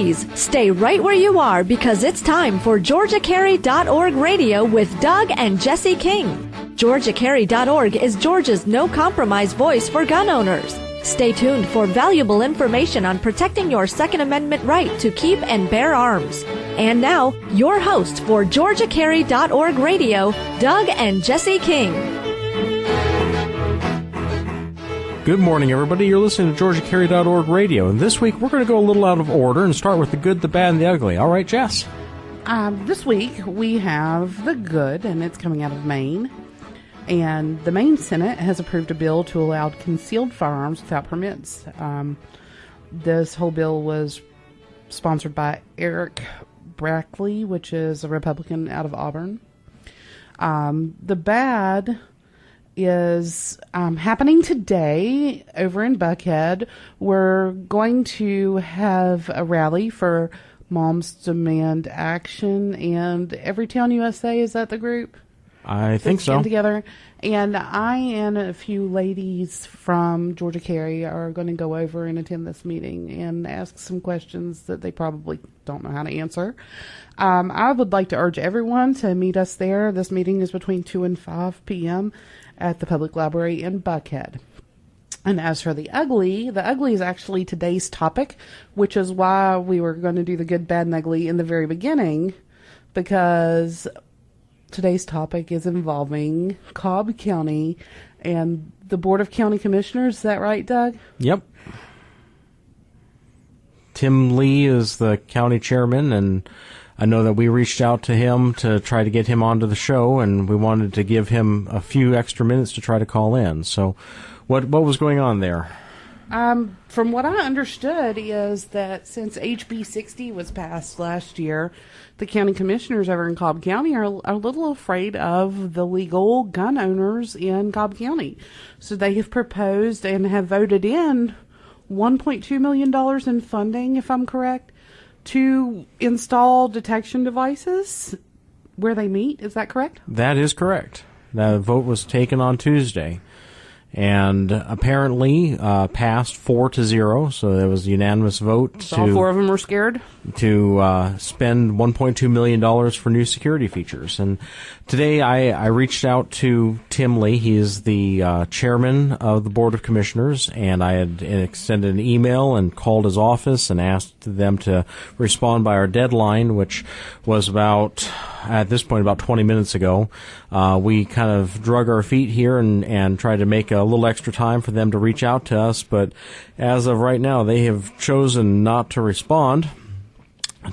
please stay right where you are because it's time for GeorgiaCarry.org Radio with Doug and Jesse King. GeorgiaCarry.org is Georgia's no-compromise voice for gun owners. Stay tuned for valuable information on protecting your Second Amendment right to keep and bear arms. And now, your hosts for GeorgiaCarry.org Radio, Doug and Jesse King. Good morning, everybody. You're listening to GeorgiaCarry.org Radio, and this week we're going to go a little out of order and start with the good, the bad, and the ugly. All right, Jess? This week we have the good, and it's coming out of Maine. And the Maine Senate has approved a bill to allow concealed firearms without permits. This whole bill was sponsored by Eric Brackley, which is a Republican out of Auburn. The bad is happening today over in Buckhead. We're going to have a rally for Moms Demand Action, and Everytown USA, is that the group? I think so. Together, and I and a few ladies from Georgia Carry are going to go over and attend this meeting and ask some questions that they probably don't know how to answer. I would like to urge everyone to meet us there. This meeting is between 2 and 5 p.m. at the Public Library in Buckhead. And as for the ugly is actually today's topic, which is why we were going to do the good, bad, and ugly in the very beginning, because today's topic is involving Cobb County and the Board of County Commissioners. Is that right, Doug? Yep. Tim Lee is the county chairman, and I know that we reached out to him to try to get him onto the show, and we wanted to give him a few extra minutes to try to call in. So what was going on there? From what I understood is that since HB 60 was passed last year, the county commissioners over in Cobb County are a little afraid of the legal gun owners in Cobb County. So they have proposed and have voted in $1.2 million in funding, if I'm correct, to install detection devices where they meet. Is that correct? That is correct. The vote was taken on Tuesday, and apparently passed 4-0. So there was a unanimous vote. So all four of them were scared? To spend $1.2 million for new security features. And today I reached out to Tim Lee. He is the chairman of the Board of Commissioners, and I had extended an email and called his office and asked them to respond by our deadline, which was at this point, about 20 minutes ago. We kind of drug our feet here and tried to make a little extra time for them to reach out to us, but as of right now, they have chosen not to respond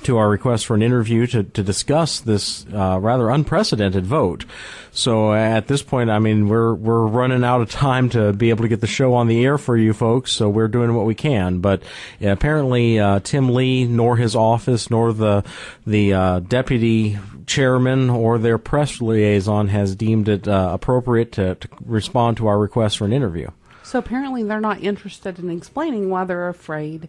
to our request for an interview to discuss this rather unprecedented vote. So at this point, I mean, we're running out of time to be able to get the show on the air for you folks, so we're doing what we can. But apparently Tim Lee, nor his office, nor the deputy chairman or their press liaison has deemed it appropriate to respond to our request for an interview. So apparently they're not interested in explaining why they're afraid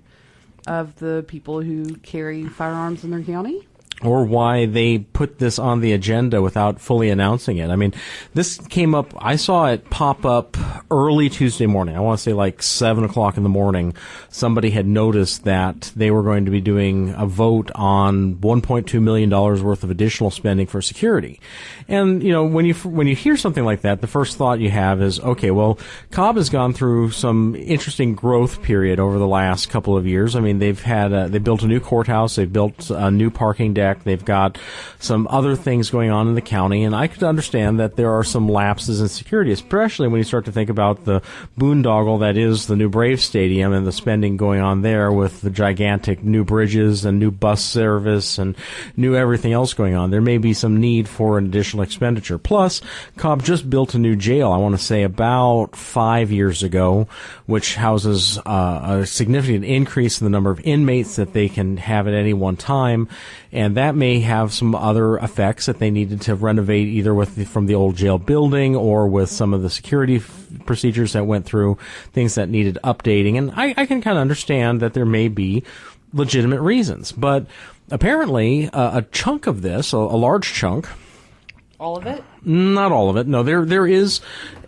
of the people who carry firearms in their county? Or why they put this on the agenda without fully announcing it. I mean, this came up, I saw it pop up early Tuesday morning. I want to say like 7 o'clock in the morning. Somebody had noticed that they were going to be doing a vote on $1.2 million worth of additional spending for security. And, you know, when you hear something like that, the first thought you have is, okay, well, Cobb has gone through some interesting growth period over the last couple of years. I mean, they built a new courthouse, they've built a new parking deck, they've got some other things going on in the county, and I could understand that there are some lapses in security, especially when you start to think about the boondoggle that is the new Brave Stadium and the spending going on there with the gigantic new bridges and new bus service and new everything else going on. There may be some need for an additional expenditure. Plus, Cobb just built a new jail, I want to say about 5 years ago, which houses a significant increase in the number of inmates that they can have at any one time. And that may have some other effects that they needed to renovate either from the old jail building or with some of the security procedures that went through, things that needed updating. And I can kind of understand that there may be legitimate reasons. But apparently a chunk of this, a large chunk, all of it? Not all of it. No, there is,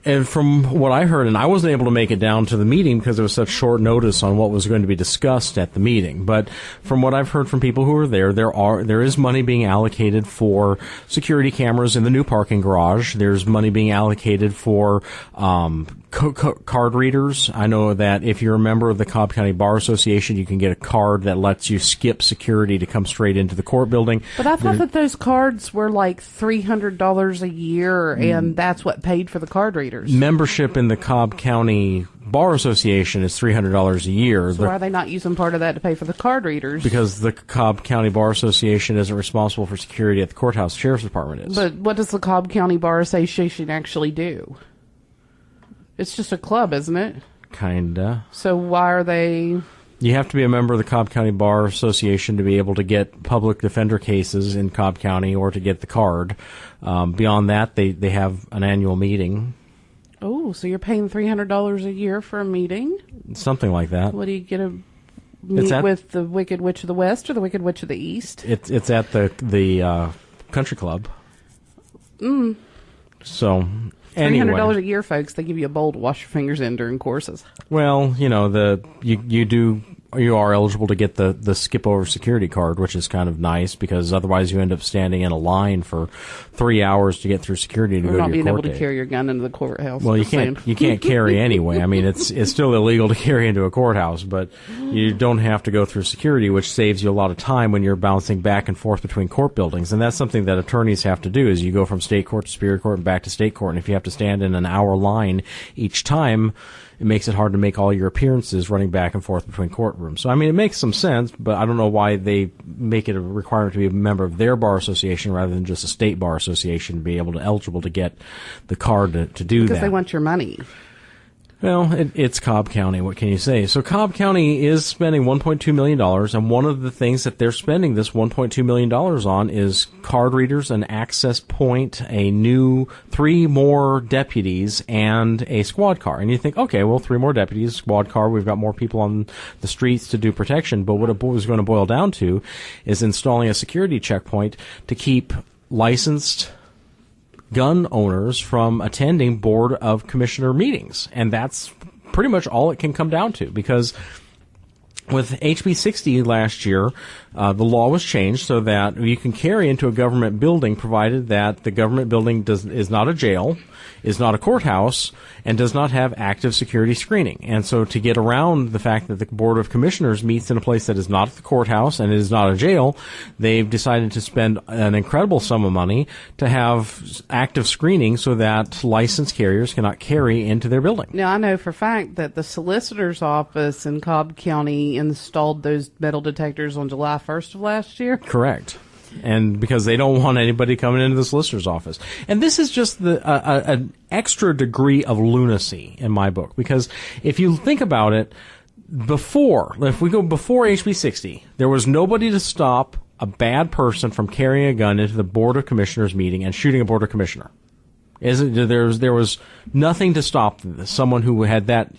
and from what I heard, and I wasn't able to make it down to the meeting because there was such short notice on what was going to be discussed at the meeting. But from what I've heard from people who are there is money being allocated for security cameras in the new parking garage. There's money being allocated for card readers. I know that if you're a member of the Cobb County Bar Association, you can get a card that lets you skip security to come straight into the court building. But I thought that those cards were like $300 a year, and that's what paid for the card readers. Membership in the Cobb County Bar Association is $300 a year. So why are they not using part of that to pay for the card readers? Because the Cobb County Bar Association isn't responsible for security at the courthouse. The Sheriff's Department is. But what does the Cobb County Bar Association actually do? It's just a club, isn't it? Kinda. So why are they... You have to be a member of the Cobb County Bar Association to be able to get public defender cases in Cobb County or to get the card. Beyond that, they have an annual meeting. Oh, so you're paying $300 a year for a meeting? Something like that. What do you get to meet with the Wicked Witch of the West or the Wicked Witch of the East? It's at the country club. So anyway, $300 a year, folks. They give you a bowl to wash your fingers in during courses. Well, you know, you are eligible to get the skip over security card, which is kind of nice because otherwise you end up standing in a line for 3 hours to get through security to go to your court not being able date. To carry your gun into the courthouse. Well, you can't carry anyway. I mean, it's still illegal to carry into a courthouse, but you don't have to go through security, which saves you a lot of time when you're bouncing back and forth between court buildings. And that's something that attorneys have to do is you go from state court to superior court and back to state court. And if you have to stand in an hour line each time, it makes it hard to make all your appearances running back and forth between courtrooms. So, I mean, it makes some sense, but I don't know why they make it a requirement to be a member of their bar association rather than just a state bar association to be eligible to get the card to do that. Because they want your money. Well, it's Cobb County. What can you say? So Cobb County is spending $1.2 million, and one of the things that they're spending this $1.2 million on is card readers, an access point, a new 3 more deputies, and a squad car. And you think, okay, well, 3 more deputies, squad car, we've got more people on the streets to do protection. But what it was going to boil down to is installing a security checkpoint to keep licensed gun owners from attending Board of Commissioner meetings. And that's pretty much all it can come down to, because with HB 60 last year, the law was changed so that you can carry into a government building provided that the government building is not a jail, is not a courthouse, and does not have active security screening. And so to get around the fact that the Board of Commissioners meets in a place that is not the courthouse and is not a jail, they've decided to spend an incredible sum of money to have active screening so that licensed carriers cannot carry into their building. Now, I know for a fact that the solicitor's office in Cobb County installed those metal detectors on July 1st of last year. Correct. And because they don't want anybody coming into the solicitor's office. And this is just an extra degree of lunacy in my book. Because if you think about it, if we go before HB 60, there was nobody to stop a bad person from carrying a gun into the Board of Commissioners meeting and shooting a Board of Commissioner. There was nothing to stop someone who had that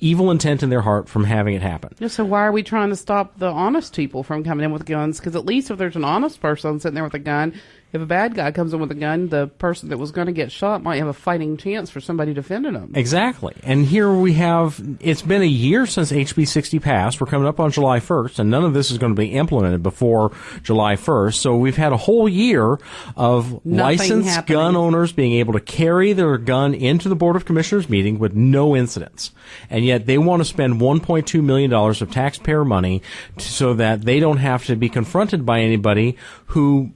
evil intent in their heart from having it happen. Yeah, so why are we trying to stop the honest people from coming in with guns? Because at least if there's an honest person sitting there with a gun, if a bad guy comes in with a gun, the person that was going to get shot might have a fighting chance for somebody defending them. Exactly. And here we have, it's been a year since HB 60 passed. We're coming up on July 1st, and none of this is going to be implemented before July 1st. So we've had a whole year of licensed gun owners being able to carry their gun into the Board of Commissioners meeting with no incidents. And yet they want to spend $1.2 million of taxpayer money so that they don't have to be confronted by anybody who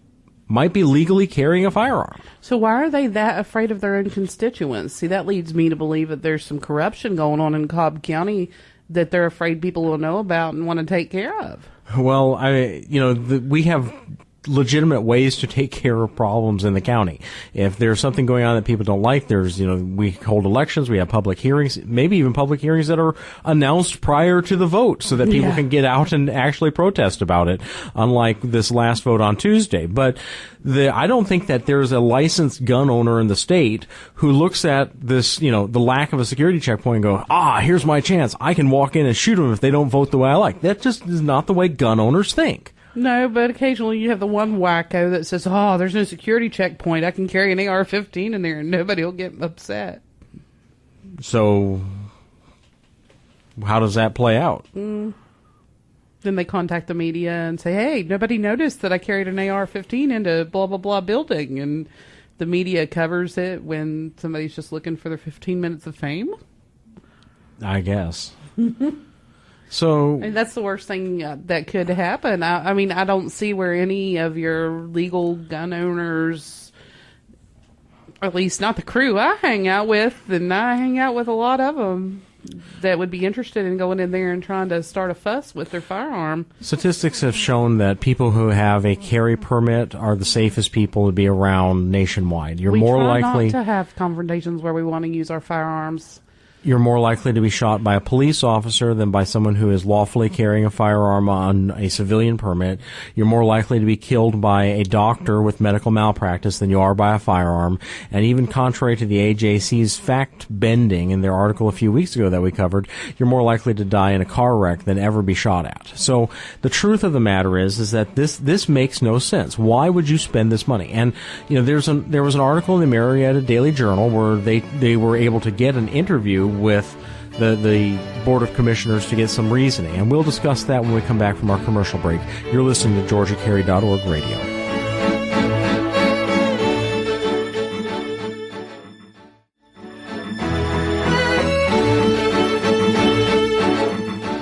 might be legally carrying a firearm. So why are they that afraid of their own constituents? See, that leads me to believe that there's some corruption going on in Cobb County that they're afraid people will know about and want to take care of. Well, we have legitimate ways to take care of problems in the county. If there's something going on that people don't like, we hold elections, we have public hearings, maybe even public hearings that are announced prior to the vote so that people can get out and actually protest about it, unlike this last vote on Tuesday. But I don't think that there's a licensed gun owner in the state who looks at this, the lack of a security checkpoint and go, here's my chance. I can walk in and shoot them if they don't vote the way I like. That just is not the way gun owners think. No, but occasionally you have the one wacko that says, "Oh, there's no security checkpoint. I can carry an AR-15 in there, and nobody will get upset." So, how does that play out? Then they contact the media and say, "Hey, nobody noticed that I carried an AR-15 into blah blah blah building," and the media covers it when somebody's just looking for their 15 minutes of fame. I guess. So And that's the worst thing that could happen. I mean, I don't see where any of your legal gun owners, or at least not the crew I hang out with, and I hang out with a lot of them, that would be interested in going in there and trying to start a fuss with their firearm. statistics have shown that people who have a carry permit are the safest people to be around nationwide. You're We more try likely not to have confrontations where we want to use our firearms. You're more likely to be shot by a police officer than by someone who is lawfully carrying a firearm on a civilian permit. You're more likely to be killed by a doctor with medical malpractice than you are by a firearm. And even contrary to the AJC's fact bending in their article a few weeks ago that we covered, you're more likely to die in a car wreck than ever be shot at. So the truth of the matter is that this makes no sense. Why would you spend this money? And there was an article in the Marietta Daily Journal where they were able to get an interview with the Board of Commissioners to get some reasoning. And we'll discuss that when we come back from our commercial break. You're listening to GeorgiaCarry.org radio.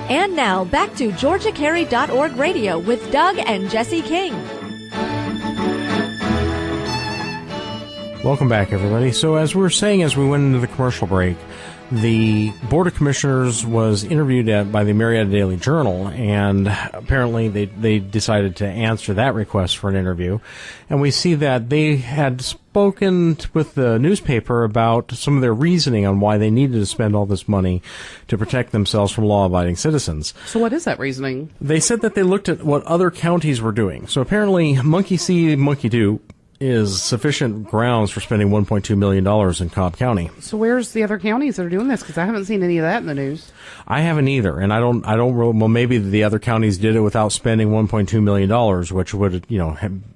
And now, back to GeorgiaCarry.org radio with Doug and Jesse King. Welcome back, everybody. So as we were saying as we went into the commercial break, the Board of Commissioners was interviewed by the Marietta Daily Journal, and apparently they decided to answer that request for an interview. And we see that they had spoken with the newspaper about some of their reasoning on why they needed to spend all this money to protect themselves from law-abiding citizens. So what is that reasoning? They said that they looked at what other counties were doing. So apparently monkey see, monkey do is sufficient grounds for spending $1.2 million in Cobb County. So where's the other counties that are doing this? Because I haven't seen any of that in the news. I haven't either, and I don't well, maybe the other counties did it without spending $1.2 million, which would,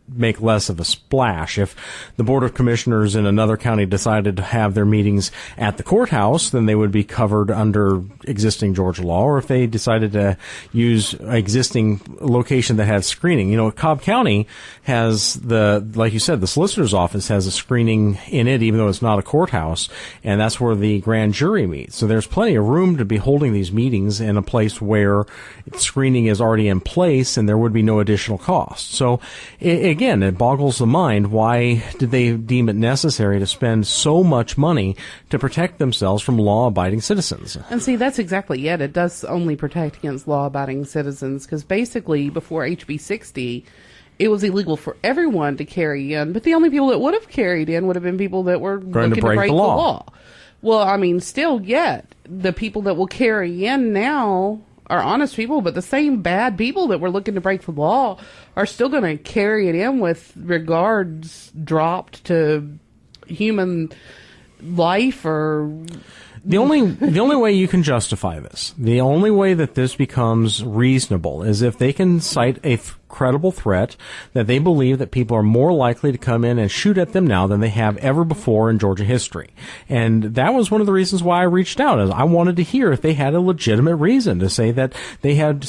make less of a splash. If the Board of Commissioners in another county decided to have their meetings at the courthouse, then they would be covered under existing Georgia law, or if they decided to use existing location that had screening. Cobb County has like you said, the solicitor's office has a screening in it, even though it's not a courthouse, and that's where the grand jury meets. So there's plenty of room to be holding these meetings in a place where screening is already in place and there would be no additional cost. So again, it boggles the mind. Why did they deem it necessary to spend so much money to protect themselves from law-abiding citizens? And see, that's exactly it. It does only protect against law-abiding citizens, because basically before HB 60, it was illegal for everyone to carry in, but the only people that would have carried in would have been people that were going looking to break the law. Well, I mean, still yet, the people that will carry in now are honest people, but the same bad people that were looking to break the law are still going to carry it in with regards dropped to human life or... The only way you can justify this, the only way that this becomes reasonable is if they can cite a credible threat that they believe that people are more likely to come in and shoot at them now than they have ever before in Georgia history. And that was one of the reasons why I reached out, is I wanted to hear if they had a legitimate reason to say that they had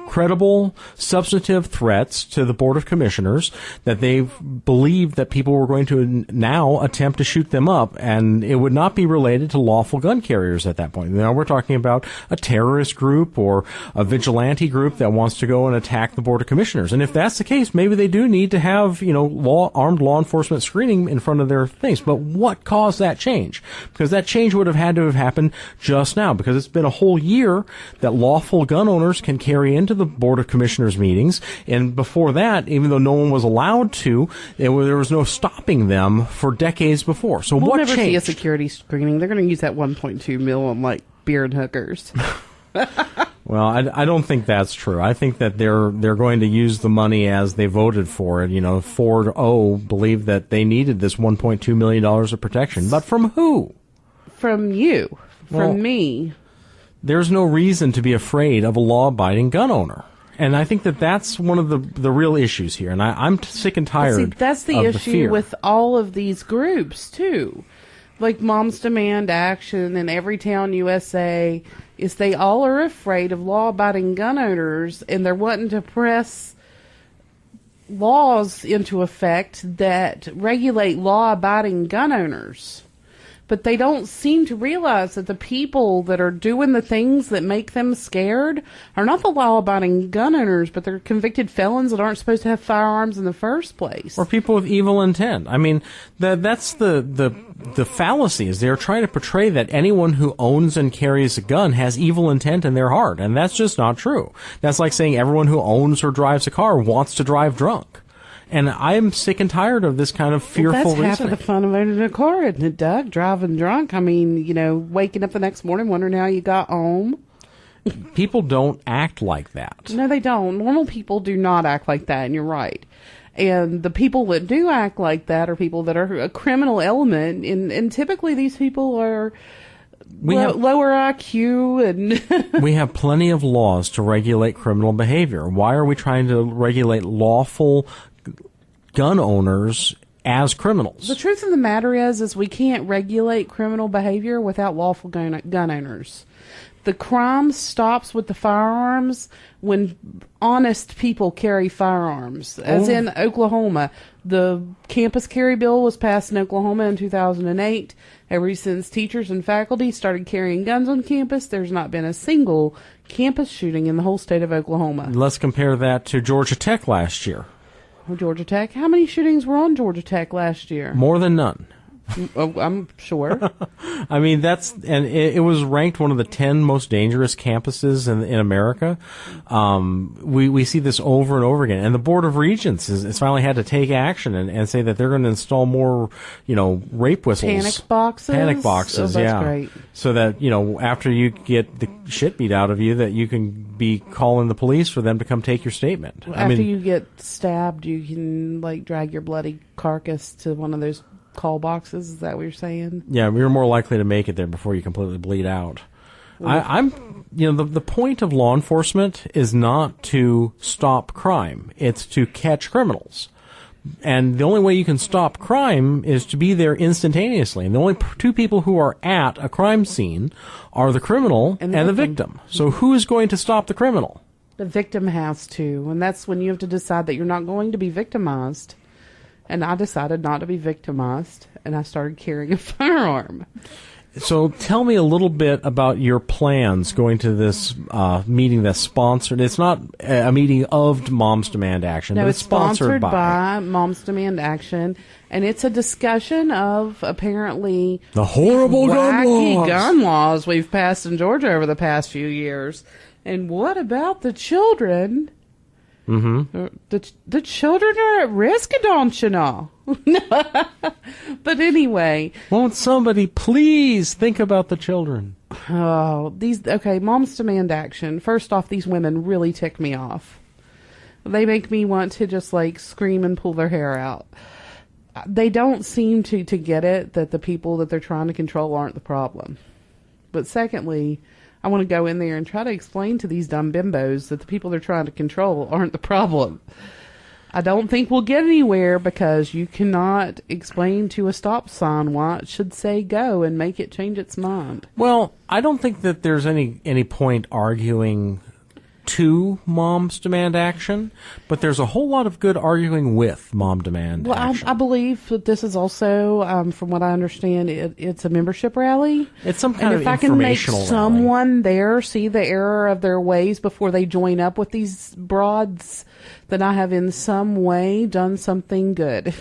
credible, substantive threats to the Board of Commissioners, that they believed that people were going to now attempt to shoot them up, and it would not be related to lawful gun carriers at that point. Now we're talking about a terrorist group or a vigilante group that wants to go and attack the Board of Commissioners. And if that's the case, maybe they do need to have, armed law enforcement screening in front of their things. But what caused that change? Because that change would have had to have happened just now, because it's been a whole year that lawful gun owners can carry into the Board of Commissioners meetings. And before that, even though no one was allowed to, there was no stopping them for decades before. So we'll what never changed? See a security screening. They're going to use that 1.2 mil on beer and hookers. Well, I don't think that's true. I think that they're going to use the money as they voted for it. 4-0 believed that they needed this $1.2 million of protection. But from who? From you. From me. There's no reason to be afraid of a law-abiding gun owner. And I think that that's one of the real issues here. And I'm sick and tired that's the of issue fear. with all of these groups, too. Like Moms Demand Action and Everytown USA, is they all are afraid of law-abiding gun owners, and they're wanting to press laws into effect that regulate law-abiding gun owners. But they don't seem to realize that the people that are doing the things that make them scared are not the law-abiding gun owners, but they're convicted felons that aren't supposed to have firearms in the first place. Or people with evil intent. I mean, that's the fallacy, is they're trying to portray that anyone who owns and carries a gun has evil intent in their heart, and that's just not true. That's like saying everyone who owns or drives a car wants to drive drunk. And I'm sick and tired of this kind of fearful reasoning. That's half of the fun of owning a car, isn't it, Doug? Driving drunk. I mean, waking up the next morning wondering how you got home. People don't act like that. No, they don't. Normal people do not act like that, and you're right. And the people that do act like that are people that are a criminal element, and typically these people are lower IQ. And we have plenty of laws to regulate criminal behavior. Why are we trying to regulate lawful gun owners as criminals? The truth of the matter is we can't regulate criminal behavior without lawful gun owners. The crime stops with the firearms when honest people carry firearms. As in Oklahoma, the campus carry bill was passed in Oklahoma in 2008. Ever since teachers and faculty started carrying guns on campus, there's not been a single campus shooting in the whole state of Oklahoma. Let's compare that to Georgia Tech last year. Georgia Tech? How many shootings were on Georgia Tech last year? More than none. I'm sure. I mean, it was ranked one of the 10 most dangerous campuses in America. We see this over and over again. And the Board of Regents has finally had to take action and say that they're going to install more, rape whistles. Panic boxes, oh, yeah. That's great. So that, after you get the shit beat out of you, that you can be calling the police for them to come take your statement. After you get stabbed, you can, drag your bloody carcass to one of those call boxes. Is that what you're saying? Yeah, you're more likely to make it there before you completely bleed out. The point of law enforcement is not to stop crime. It's to catch criminals. And the only way you can stop crime is to be there instantaneously. And the only two people who are at a crime scene are the criminal and the victim. So who is going to stop the criminal? The victim has to. And that's when you have to decide that you're not going to be victimized. And I decided not to be victimized, and I started carrying a firearm. So tell me a little bit about your plans going to this meeting that's sponsored. It's not a meeting of Moms Demand Action, but it's sponsored by Moms Demand Action, and it's a discussion of apparently the horrible gun laws we've passed in Georgia over the past few years. And what about the children? Mm-hmm. The children are at risk, don't you know? But anyway. Won't somebody please think about the children? Oh, Moms Demand Action. First off, these women really tick me off. They make me want to just scream and pull their hair out. They don't seem to get it that the people that they're trying to control aren't the problem. But secondly, I want to go in there and try to explain to these dumb bimbos that the people they're trying to control aren't the problem. I don't think we'll get anywhere because you cannot explain to a stop sign why it should say go and make it change its mind. Well, I don't think that there's any point arguing to Moms Demand Action, but there's a whole lot of good arguing with Mom Demand Action. I believe that this is also, from what I understand, it's a membership rally. It's some kind of informational rally. And if I can make someone rally there see the error of their ways before they join up with these broads, then I have in some way done something good.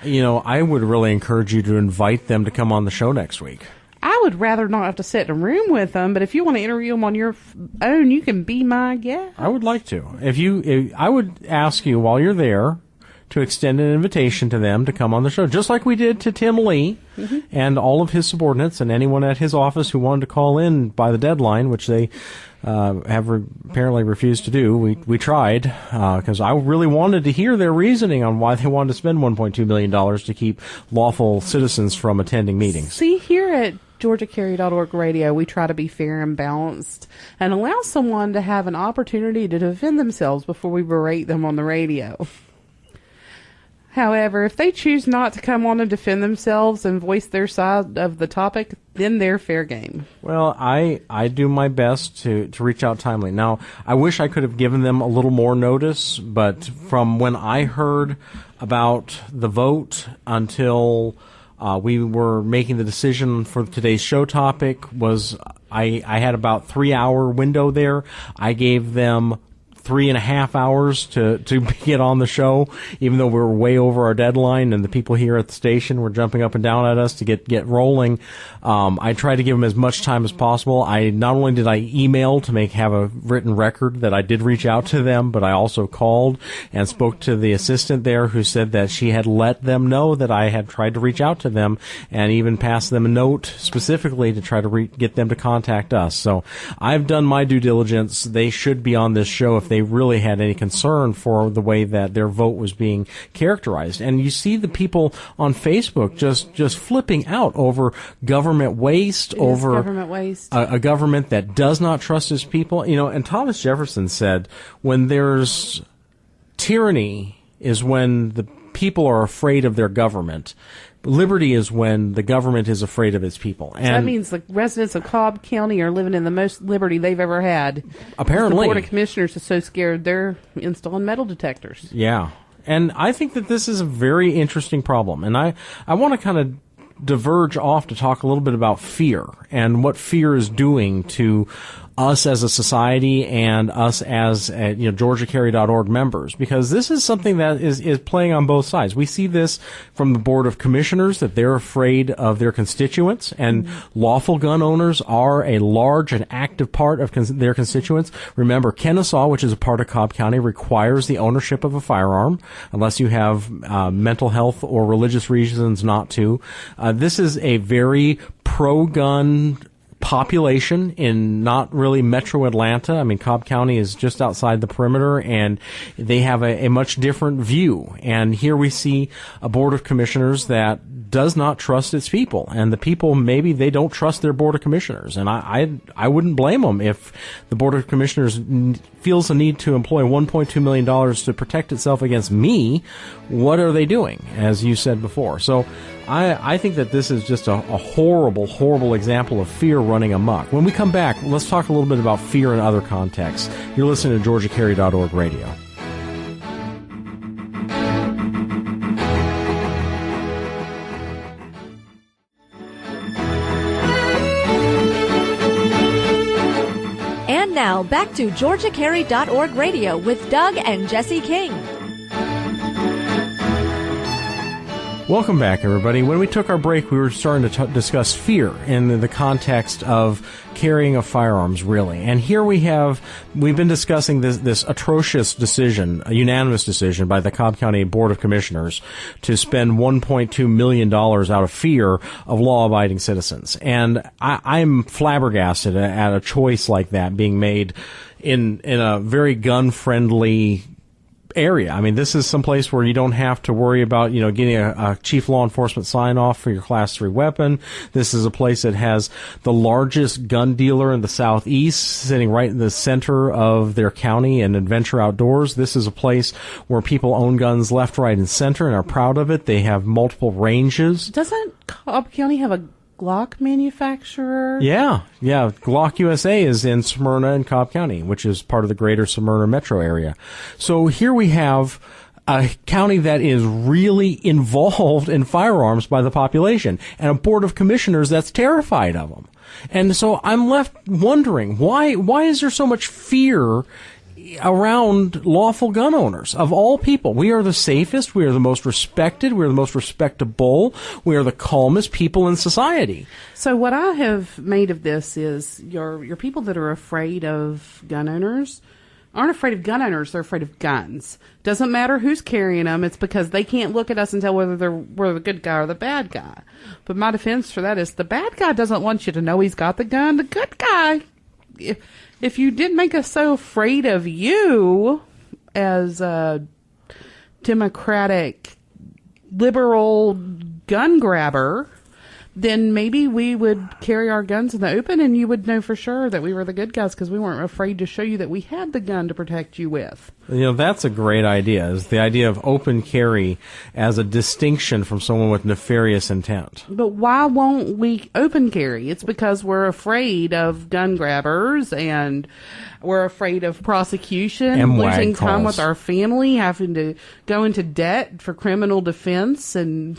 I would really encourage you to invite them to come on the show next week. I would rather not have to sit in a room with them, but if you want to interview them on your own, you can be my guest. I would like to. I would ask you while you're there to extend an invitation to them to come on the show, just like we did to Tim Lee and all of his subordinates and anyone at his office who wanted to call in by the deadline, which they have apparently refused to do. We tried because I really wanted to hear their reasoning on why they wanted to spend $1.2 million to keep lawful citizens from attending meetings. See, here at GeorgiaCarry.org radio, we try to be fair and balanced and allow someone to have an opportunity to defend themselves before we berate them on the radio. However, if they choose not to come on and defend themselves and voice their side of the topic, then they're fair game. Well, I do my best to reach out timely. Now, I wish I could have given them a little more notice, but from when I heard about the vote until we were making the decision for today's show topic, I had about 3-hour window there. I gave them 3.5 hours to get on the show, even though we were way over our deadline and the people here at the station were jumping up and down at us to get rolling. I tried to give them as much time as possible. Not only did I email to have a written record that I did reach out to them, but I also called and spoke to the assistant there, who said that she had let them know that I had tried to reach out to them and even passed them a note specifically to try to get them to contact us. So I've done my due diligence. They should be on this show if they really had any concern for the way that their vote was being characterized. And you see the people on Facebook just flipping out over government waste, a government that does not trust its people. And Thomas Jefferson said, when there's tyranny is when the people are afraid of their government. Liberty is when the government is afraid of its people. And so that means the residents of Cobb County are living in the most liberty they've ever had. Apparently. The Board of Commissioners is so scared they're installing metal detectors. Yeah. And I think that this is a very interesting problem. And I want to kind of diverge off to talk a little bit about fear and what fear is doing to us as a society and us as GeorgiaCarry.org members, because this is something that is playing on both sides. We see this from the Board of Commissioners, that they're afraid of their constituents, and lawful gun owners are a large and active part of their constituents. Remember, Kennesaw, which is a part of Cobb County, requires the ownership of a firearm unless you have mental health or religious reasons not to. This is a very pro-gun population in not really metro Atlanta. I mean, Cobb County is just outside the perimeter, and they have a much different view. And here we see a Board of Commissioners that does not trust its people, and the people, maybe they don't trust their Board of Commissioners. And I wouldn't blame them if the Board of Commissioners feels the need to employ $1.2 million to protect itself against me. What are they doing, as you said before? So I think that this is just a horrible, horrible example of fear running amok. When we come back, let's talk a little bit about fear in other contexts. You're listening to GeorgiaCarry.org radio. And now, back to GeorgiaCarry.org radio with Doug and Jesse King. Welcome back, everybody. When we took our break, we were starting to discuss fear in the context of carrying of firearms, really. And here we've been discussing this atrocious decision, a unanimous decision by the Cobb County Board of Commissioners to spend $1.2 million out of fear of law-abiding citizens. And I'm flabbergasted at a choice like that being made in a very gun-friendly area. I mean, this is some place where you don't have to worry about, getting a chief law enforcement sign-off for your Class 3 weapon. This is a place that has the largest gun dealer in the Southeast sitting right in the center of their county and Adventure Outdoors. This is a place where people own guns left, right, and center and are proud of it. They have multiple ranges. Doesn't Cobb County have a Glock manufacturer? Yeah. Glock USA is in Smyrna and Cobb County, which is part of the greater Smyrna metro area. So here we have a county that is really involved in firearms by the population, and a Board of Commissioners that's terrified of them. And so I'm left wondering, why is there so much fear around lawful gun owners? Of all people, we are the safest, we are the most respected, we are the most respectable, we are the calmest people in society. So what I have made of this is your people that are afraid of gun owners aren't afraid of gun owners, they're afraid of guns. Doesn't matter who's carrying them, it's because they can't look at us and tell whether we're the good guy or the bad guy. But my defense for that is the bad guy doesn't want you to know he's got the gun. The good guy, if you didn't make us so afraid of you as a democratic, liberal gun grabber, then maybe we would carry our guns in the open and you would know for sure that we were the good guys because we weren't afraid to show you that we had the gun to protect you with. That's a great idea, is the idea of open carry as a distinction from someone with nefarious intent. But why won't we open carry? It's because we're afraid of gun grabbers and we're afraid of prosecution, losing time with our family, having to go into debt for criminal defense and...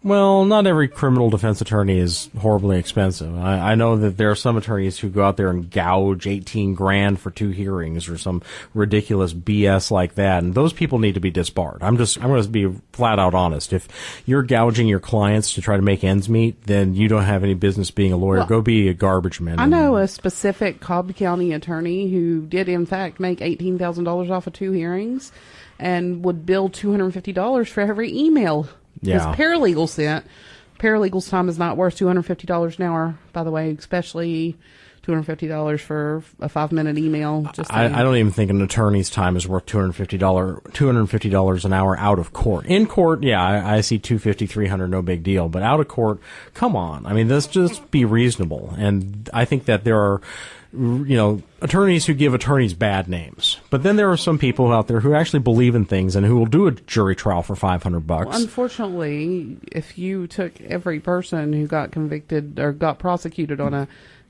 Well, not every criminal defense attorney is horribly expensive. I know that there are some attorneys who go out there and gouge $18,000 for 2 hearings or some ridiculous BS like that, and those people need to be disbarred. I'm going to be flat out honest. If you're gouging your clients to try to make ends meet, then you don't have any business being a lawyer. Well, go be a garbage man. I know a specific Cobb County attorney who did, in fact, make $18,000 off of 2 hearings and would bill $250 for every email. Yeah. Paralegal sent. Paralegal's time is not worth $250 an hour, by the way, especially $250 for a 5-minute email. I don't even think an attorney's time is worth $250 an hour out of court. In court, yeah, I see $250, $300, no big deal. But out of court, come on. I mean, let's just be reasonable. And I think that there are, attorneys who give attorneys bad names. But then there are some people out there who actually believe in things and who will do a jury trial for $500. Well, unfortunately, if you took every person who got convicted or got prosecuted on a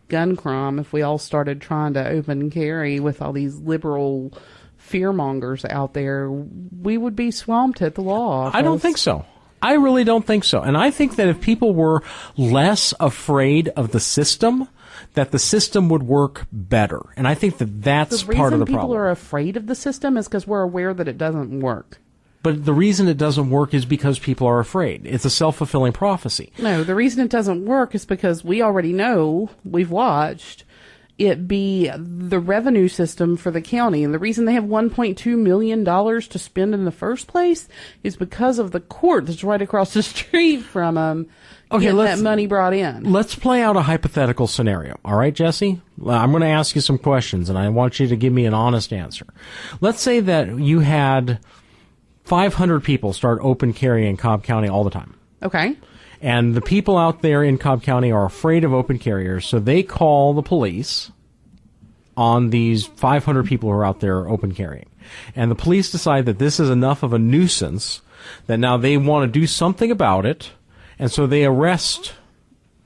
gun crime, if we all started trying to open carry with all these liberal fearmongers out there, we would be swamped at the law office. I don't think so. I really don't think so. And I think that if people were less afraid of the system, that the system would work better. And I think that that's part of the problem. The reason people are afraid of the system is because we're aware that it doesn't work. But the reason it doesn't work is because people are afraid. It's a self-fulfilling prophecy. No, the reason it doesn't work is because we already know, we've watched it be the revenue system for the county. And the reason they have $1.2 million to spend in the first place is because of the court that's right across the street from them. Getting that money brought in. Let's play out a hypothetical scenario. All right, Jesse? I'm going to ask you some questions, and I want you to give me an honest answer. Let's say that you had 500 people start open carry in Cobb County all the time. Okay. And the people out there in Cobb County are afraid of open carriers, so they call the police on these 500 people who are out there open carrying. And the police decide that this is enough of a nuisance that now they want to do something about it, and so they arrest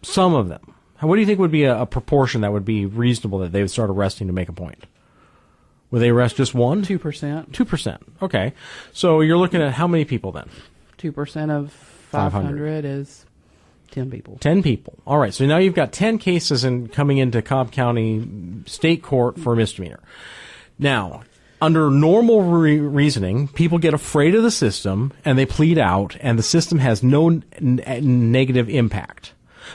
some of them. What do you think would be a proportion that would be reasonable that they would start arresting to make a point? Would they arrest just one? 2%. 2%. Okay. So you're looking at how many people then? 2% of 500 is 10 people. 10 people. All right. So now you've got 10 cases coming into Cobb County State Court for misdemeanor. Now, under normal reasoning, people get afraid of the system and they plead out, and the system has no negative impact.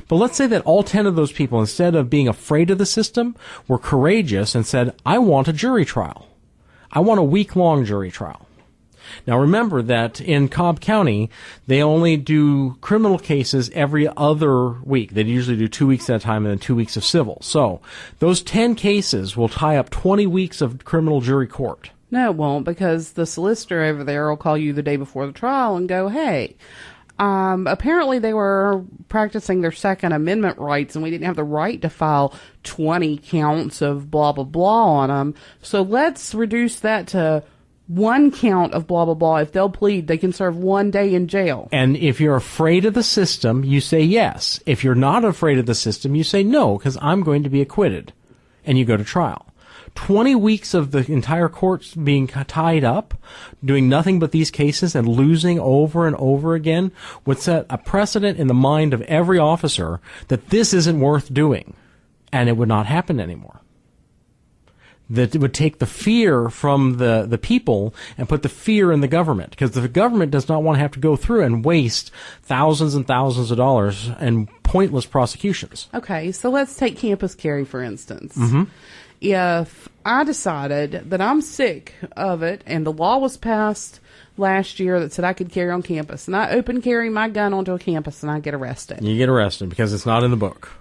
But let's say that all 10 of those people, instead of being afraid of the system, were courageous and said, I want a jury trial. I want a week-long jury trial. Now remember that in Cobb County, they only do criminal cases every other week. They usually do 2 weeks at a time and then 2 weeks of civil. So those 10 cases will tie up 20 weeks of criminal jury court. No, it won't, because the solicitor over there will call you the day before the trial and go, hey, apparently they were practicing their Second Amendment rights and we didn't have the right to file 20 counts of blah, blah, blah on them. So let's reduce that to 1 count of blah, blah, blah. If they'll plead, they can serve 1 day in jail. And if you're afraid of the system, you say yes. If you're not afraid of the system, you say no, because I'm going to be acquitted. And you go to trial. 20 weeks of the entire court being tied up, doing nothing but these cases and losing over and over again would set a precedent in the mind of every officer that this isn't worth doing. And it would not happen anymore. That it would take the fear from the people and put the fear in the government, because the government does not want to have to go through and waste thousands and thousands of dollars and pointless prosecutions. Okay, so let's take campus carry, for instance. Mm-hmm. If I decided that I'm sick of it and the law was passed last year that said I could carry on campus, and I open carry my gun onto a campus and I get arrested. You get arrested because it's not in the book.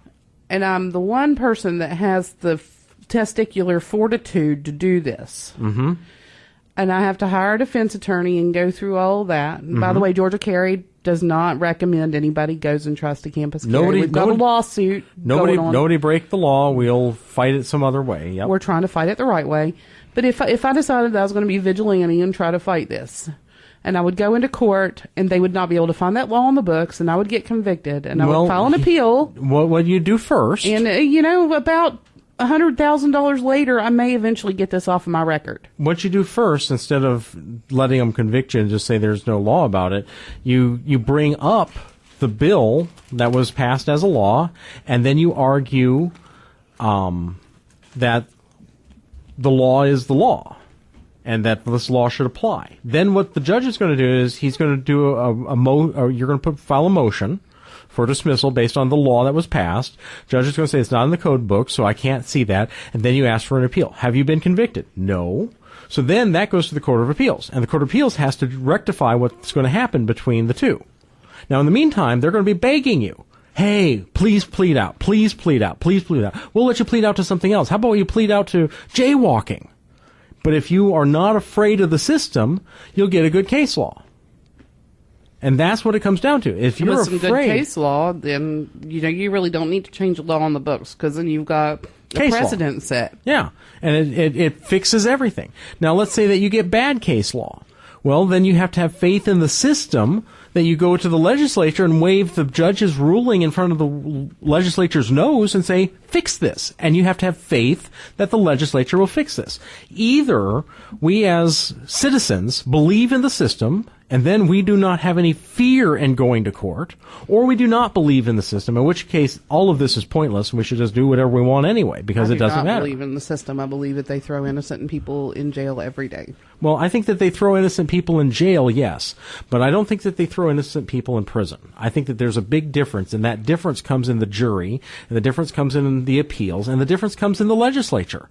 And I'm the one person that has the testicular fortitude to do this. Mm-hmm. And I have to hire a defense attorney and go through all that. And by the way, Georgia Carry does not recommend anybody goes and tries to campus carry. Nobody- We've got nobody- a lawsuit going on. Nobody break the law. We'll fight it some other way. Yep. We're trying to fight it the right way. But if I decided that I was going to be vigilante and try to fight this, and I would go into court, and they would not be able to find that law in the books, and I would get convicted, and I would file an appeal. What you do first? And, about $100,000 later, I may eventually get this off of my record. What you do first, instead of letting them convict you and just say there's no law about it, you bring up the bill that was passed as a law, and then you argue that the law is the law, and that this law should apply. Then what the judge is going to do is he's going to do you're going to file a motion for dismissal based on the law that was passed. Judge is going to say it's not in the code book, so I can't see that. And then you ask for an appeal. Have you been convicted? No. So then that goes to the Court of Appeals, and the Court of Appeals has to rectify what's going to happen between the two. Now, in the meantime, they're going to be begging you. Hey, please plead out. Please plead out. Please plead out. We'll let you plead out to something else. How about you plead out to jaywalking? But if you are not afraid of the system, you'll get a good case law. And that's what it comes down to. If you're With some afraid, good case law, then you really don't need to change the law on the books, because then you've got a Case law. precedent set. yeah, and it fixes everything. Now, let's say that you get bad case law. Well, then you have to have faith in the system that you go to the legislature and wave the judge's ruling in front of the legislature's nose and say, fix this. And you have to have faith that the legislature will fix this. Either we as citizens believe in the system, and then we do not have any fear in going to court, or we do not believe in the system, in which case all of this is pointless and we should just do whatever we want anyway, because it doesn't matter. I believe in the system. I believe that they throw innocent people in jail every day. Well, I think that they throw innocent people in jail, yes, but I don't think that they throw innocent people in prison. I think that there's a big difference, and that difference comes in the jury, and the difference comes in the appeals, and the difference comes in the legislature.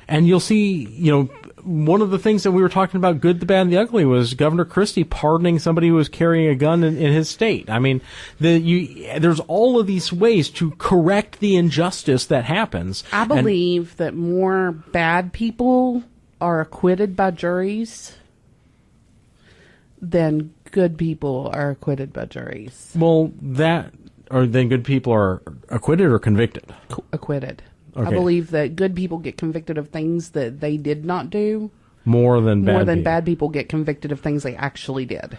And you'll see, one of the things that we were talking about, good, the bad, and the ugly, was Governor Christie pardoning somebody who was carrying a gun in his state. I mean, there's all of these ways to correct the injustice that happens. I believe that more bad people are acquitted by juries than good people are acquitted by juries. Well, then good people are acquitted or convicted? Acquitted. Okay. I believe that good people get convicted of things that they did not do more than bad people get convicted of things they actually did.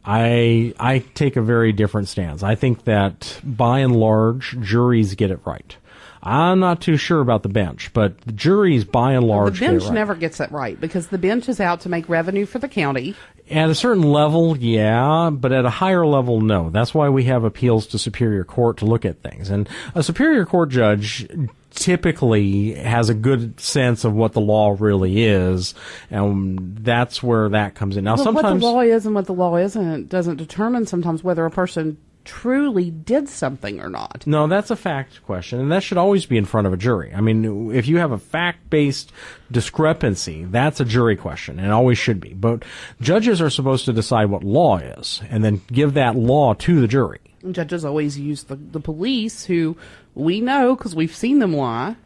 I take a very different stance. I think that by and large juries get it right. I'm not too sure about the bench, but the juries by and large the bench get it right. never gets it right, because the bench is out to make revenue for the county. At a certain level, yeah, but at a higher level, no. That's why we have appeals to Superior Court to look at things. And a Superior Court judge typically has a good sense of what the law really is, and that's where that comes in. Now, But sometimes what the law is and what the law isn't doesn't determine sometimes whether a person truly did something or not. No, that's a fact question, and that should always be in front of a jury. I mean, if you have a fact-based discrepancy, that's a jury question, and it always should be. But judges are supposed to decide what law is, and then give that law to the jury. Judges always use the police, who we know, because we've seen them lie.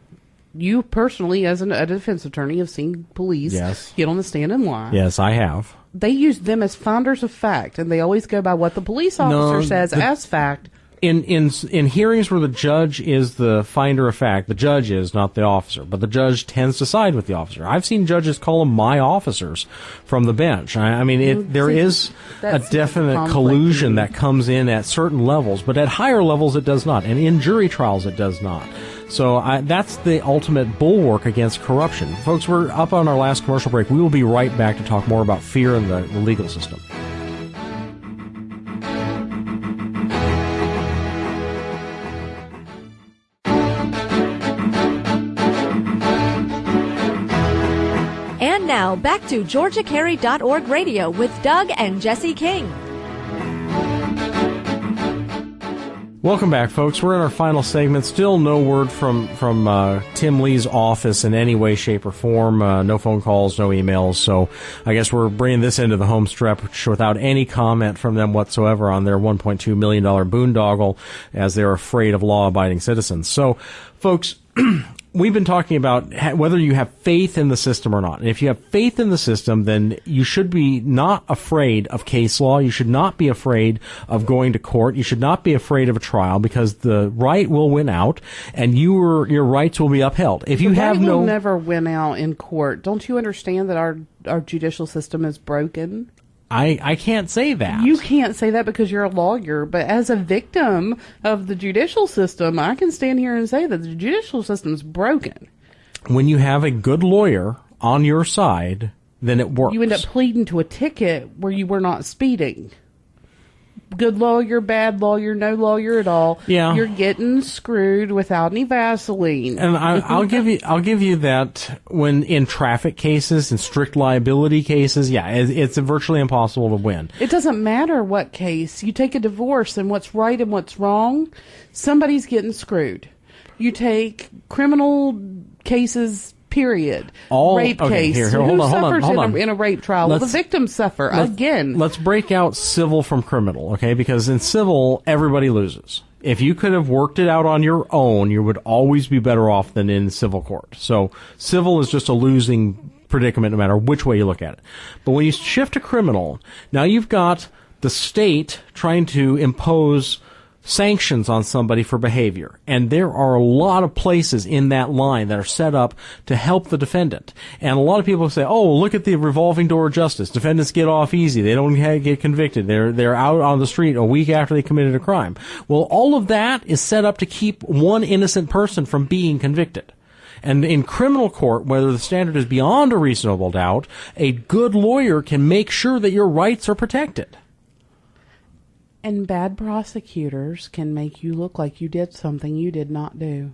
You personally, as a defense attorney, have seen police get on the stand and lie. Yes, I have. They use them as finders of fact, and they always go by what the police officer says as fact. In hearings where the judge is the finder of fact, the judge is, not the officer, but the judge tends to side with the officer. I've seen judges call them my officers from the bench. I mean, there is a definite collusion that comes in at certain levels, but at higher levels it does not, and in jury trials it does not. So that's the ultimate bulwark against corruption. Folks, we're up on our last commercial break. We will be right back to talk more about fear in the legal system. And now, back to GeorgiaCarry.org Radio with Doug and Jesse King. Welcome back, folks. We're in our final segment. Still no word from Tim Lee's office in any way, shape, or form. No phone calls, no emails. So I guess we're bringing this into the home stretch without any comment from them whatsoever on their $1.2 million boondoggle, as they're afraid of law-abiding citizens. So, folks, we've been talking about whether you have faith in the system or not. And if you have faith in the system, then you should be not afraid of case law. You should not be afraid of going to court. You should not be afraid of a trial, because the right will win out and your rights will be upheld. If you have will never win out in court. Don't you understand that our judicial system is broken? I can't say that. You can't say that because you're a lawyer, but as a victim of the judicial system, I can stand here and say that the judicial system is broken. When you have a good lawyer on your side, then it works. You end up pleading to a ticket where you were not speeding. Good lawyer, bad lawyer, no lawyer at all. Yeah. You're getting screwed without any Vaseline. And I'll give you that when in traffic cases and strict liability cases, yeah, it's virtually impossible to win. It doesn't matter what case. You take a divorce and what's right and what's wrong, somebody's getting screwed. You take criminal cases, period. Rape case. Here, Who hold suffers on. in a rape trial? Well, the victims suffer again. Let's break out civil from criminal, okay? Because in civil, everybody loses. If you could have worked it out on your own, you would always be better off than in civil court. So civil is just a losing predicament no matter which way you look at it. But when you shift to criminal, now you've got the state trying to impose sanctions on somebody for behavior. And there are a lot of places in that line that are set up to help the defendant. And a lot of people say, oh, look at the revolving door of justice. Defendants get off easy. They don't get convicted. They're out on the street a week after they committed a crime. Well, all of that is set up to keep one innocent person from being convicted. And in criminal court, whether the standard is beyond a reasonable doubt, a good lawyer can make sure that your rights are protected. And bad prosecutors can make you look like you did something you did not do.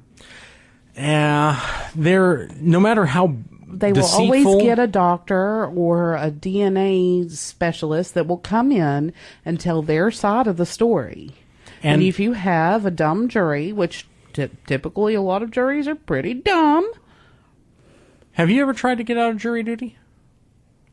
They're, no matter how they deceitful, will always get a doctor or a DNA specialist that will come in and tell their side of the story. And if you have a dumb jury, which typically a lot of juries are pretty dumb. Have you ever tried to get out of jury duty?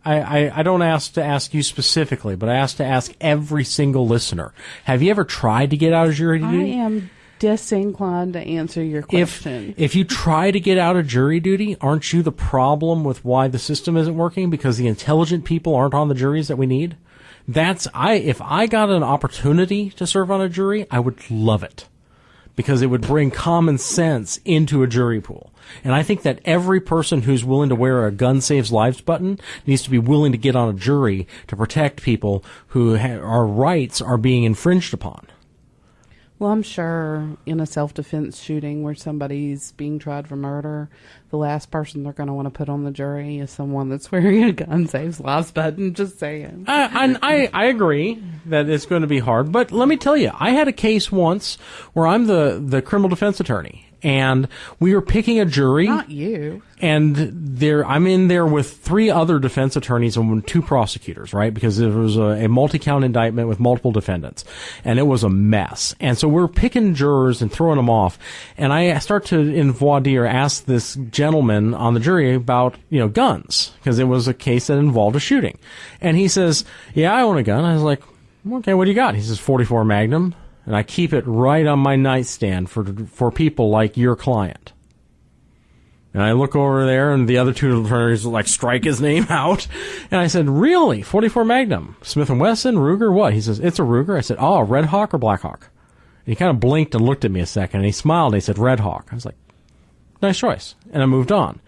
I don't ask to ask you specifically, but I ask to ask every single listener. Have you ever tried to get out of jury duty? I am disinclined to answer your question. If you try to get out of jury duty, aren't you the problem with why the system isn't working? Because the intelligent people aren't on the juries that we need? If I got an opportunity to serve on a jury, I would love it. Because it would bring common sense into a jury pool. And I think that every person who's willing to wear a gun saves lives button needs to be willing to get on a jury to protect people who our rights are being infringed upon. Well, I'm sure in a self-defense shooting where somebody's being tried for murder, the last person they're going to want to put on the jury is someone that's wearing a gun saves lives button. Just saying. I agree that it's going to be hard, but let me tell you, I had a case once where I'm the criminal defense attorney. And we were picking a jury. Not you. And I'm in there with 3 other defense attorneys and 2 prosecutors, right? Because it was a multi-count indictment with multiple defendants. And it was a mess. And so we're picking jurors and throwing them off. And I start to, in voir dire, ask this gentleman on the jury about, guns. Because it was a case that involved a shooting. And he says, yeah, I own a gun. I was like, okay, what do you got? He says, 44 Magnum. And I keep it right on my nightstand for people like your client. And I look over there, and the other 2 attorneys strike his name out. And I said, really? 44 Magnum? Smith & Wesson? Ruger? What? He says, it's a Ruger. I said, oh, Red Hawk or Black Hawk? And he kind of blinked and looked at me a second, and he smiled, and he said, Red Hawk. I was like, nice choice. And I moved on.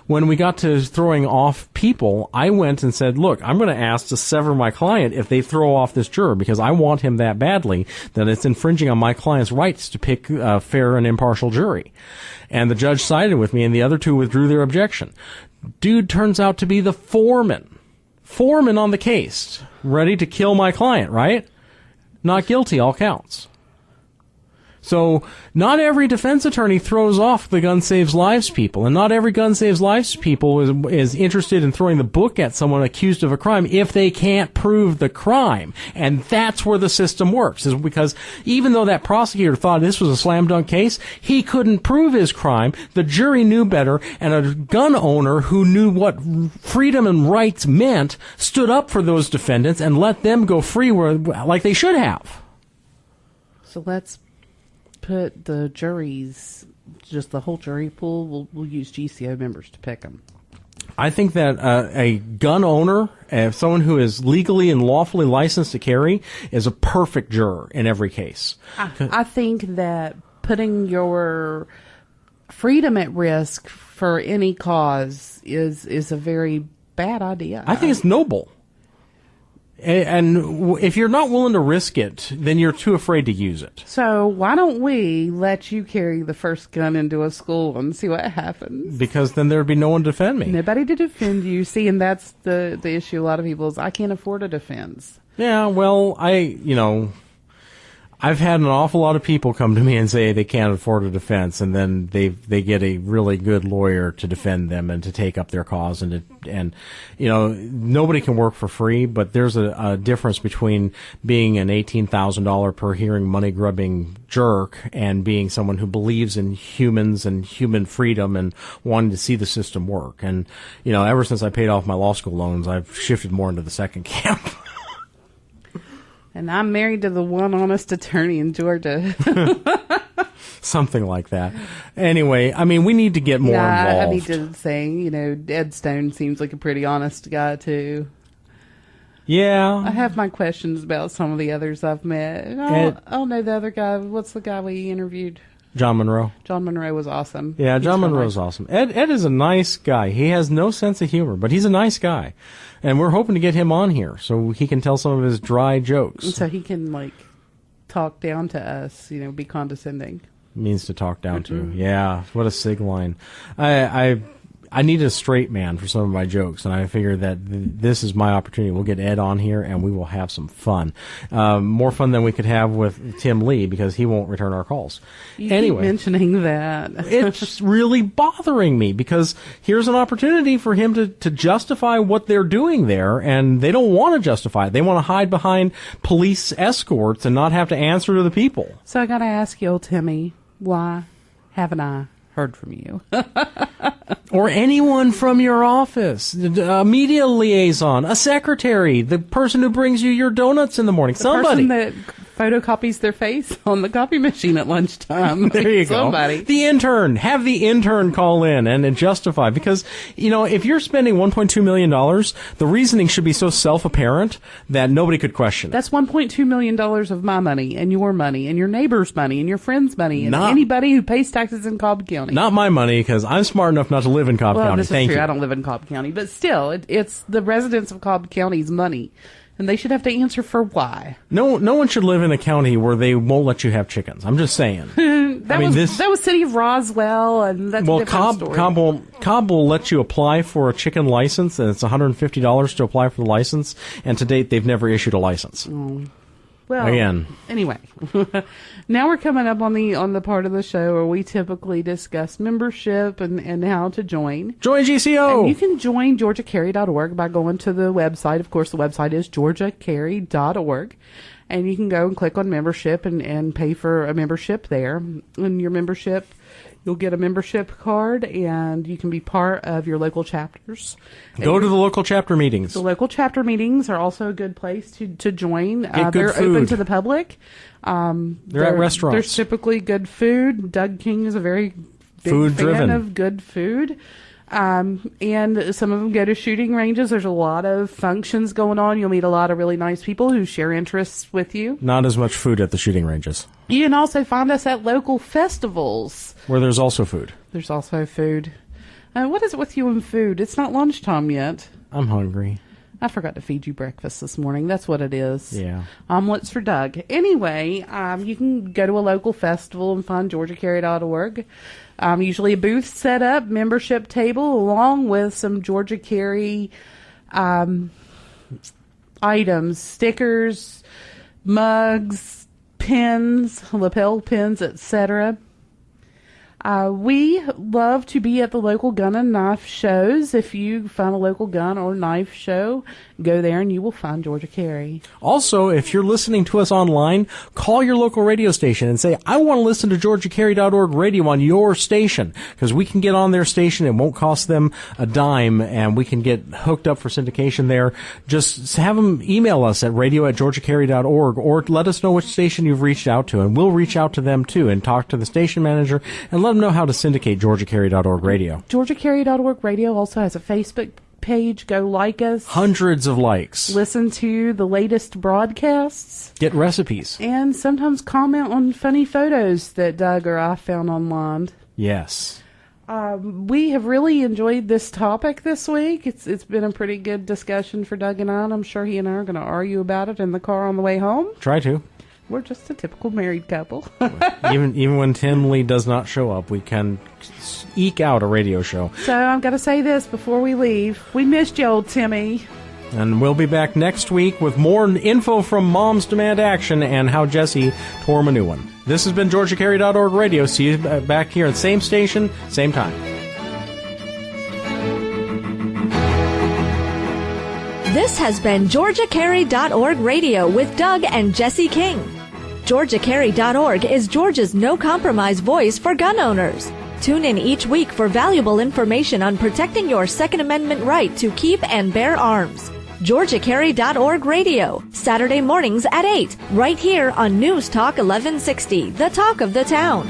When we got to throwing off people, I went and said, look, I'm going to ask to sever my client if they throw off this juror, because I want him that badly that it's infringing on my client's rights to pick a fair and impartial jury. And the judge sided with me, and the other 2 withdrew their objection. Dude turns out to be the foreman on the case, ready to kill my client, right? Not guilty, all counts. So not every defense attorney throws off the gun saves lives people, and not every gun saves lives people is interested in throwing the book at someone accused of a crime if they can't prove the crime. And that's where the system works, is because even though that prosecutor thought this was a slam dunk case, he couldn't prove his crime. The jury knew better, and a gun owner who knew what freedom and rights meant stood up for those defendants and let them go free like they should have. So let's put the jury's just the whole jury pool, we'll use GCO members to pick them. I think that a gun owner, someone who is legally and lawfully licensed to carry, is a perfect juror in every case. I think that putting your freedom at risk for any cause is a very bad idea. I think it's noble. And if you're not willing to risk it, then you're too afraid to use it. So why don't we let you carry the first gun into a school and see what happens? Because then there'd be no one to defend me. Nobody to defend you. See, and that's the issue. A lot of people is I can't afford a defense. Yeah, well, I've had an awful lot of people come to me and say they can't afford a defense, and then they get a really good lawyer to defend them and to take up their cause, and nobody can work for free, but there's a difference between being an $18,000 per hearing money grubbing jerk and being someone who believes in humans and human freedom and wanting to see the system work. And ever since I paid off my law school loans, I've shifted more into the second camp. And I'm married to the one honest attorney in Georgia. Something like that. Anyway, we need to get more involved. I need to say, Ed Stone seems like a pretty honest guy, too. Yeah. I have my questions about some of the others I've met. I'll know the other guy. What's the guy we interviewed? John Monroe. John Monroe was awesome. Yeah, John Monroe's awesome. Ed is a nice guy. He has no sense of humor, but he's a nice guy. And we're hoping to get him on here so he can tell some of his dry jokes. So he can, talk down to us, be condescending. Means to talk down to. Yeah, what a sig line. I need a straight man for some of my jokes, and I figure that this is my opportunity. We'll get Ed on here, and we will have some fun. More fun than we could have with Tim Lee, because he won't return our calls. Anyway, keep mentioning that. It's really bothering me, because here's an opportunity for him to justify what they're doing there, and they don't want to justify it. They want to hide behind police escorts and not have to answer to the people. So I got to ask you, old Timmy, why haven't I heard from you? Or anyone from your office, a media liaison, a secretary, the person who brings you your donuts in the morning, somebody. The person that photocopies their face on the copy machine at lunchtime. There you go. Somebody. The intern. Have the intern call in and justify. Because, if you're spending $1.2 million, the reasoning should be so self-apparent that nobody could question it. That's $1.2 million of my money and your money and your neighbor's money and your friend's money and anybody who pays taxes in Cobb County. Not my money, because I'm smart enough not to live in Cobb County. This is Thank true. you. I don't live in Cobb County. But still, it's the residents of Cobb County's money. And they should have to answer for why. No one should live in a county where they won't let you have chickens. I'm just saying. That was City of Roswell, and that's a different story. Cobb will let you apply for a chicken license, and it's $150 to apply for the license. And to date, they've never issued a license. Well, again. Anyway, now we're coming up on the part of the show where we typically discuss membership and how to join. Join GCO! And you can join GeorgiaCarry.org by going to the website. Of course, the website is GeorgiaCarry.org. And you can go and click on membership and pay for a membership there. And your membership, you'll get a membership card, and you can be part of your local chapters. Go to the local chapter meetings. The local chapter meetings are also a good place to join. Get good they're food. Open to the public. They're at restaurants. There's typically good food. Doug King is a very big fan of good food. And some of them go to shooting ranges. There's a lot of functions going on. You'll meet a lot of really nice people who share interests with you. Not as much food at the shooting ranges. You can also find us at local festivals. Where there's also food. There's also food. What is it with you and food? It's not lunchtime yet. I'm hungry. I forgot to feed you breakfast this morning. That's what it is. Yeah. Omelets for Doug. Anyway, you can go to a local festival and find GeorgiaCarry.org. Usually a booth set up, membership table, along with some Georgia Carry items, stickers, mugs, pins, lapel pins, etc. We love to be at the local gun and knife shows. If you find a local gun or knife show, go there and you will find Georgia Carry. Also, if you're listening to us online, call your local radio station and say, I want to listen to GeorgiaCarry.org radio on your station, because we can get on their station. It won't cost them a dime, and we can get hooked up for syndication there. Just have them email us at radio@GeorgiaCarry.org, or let us know which station you've reached out to, and we'll reach out to them too and talk to the station manager and let them them know how to syndicate GeorgiaCarry.org radio. GeorgiaCarry.org radio also has a Facebook page. Go like us. Hundreds of likes. Listen to the latest broadcasts. Get recipes. And sometimes comment on funny photos that Doug or I found online. Yes. We have really enjoyed this topic this week. It's been a pretty good discussion for Doug and I, and I'm sure he and I are going to argue about it in the car on the way home. Try to. We're just a typical married couple. even when Tim Lee does not show up, we can eke out a radio show. So I've got to say this before we leave. We missed you, old Timmy. And we'll be back next week with more info from Moms Demand Action and how Jesse tore him a new one. This has been GeorgiaCarry.org radio. See you back here at the same station, same time. This has been GeorgiaCarry.org radio with Doug and Jesse King. GeorgiaCarry.org is Georgia's no-compromise voice for gun owners. Tune in each week for valuable information on protecting your Second Amendment right to keep and bear arms. GeorgiaCarry.org radio, Saturday mornings at 8, right here on News Talk 1160, the talk of the town.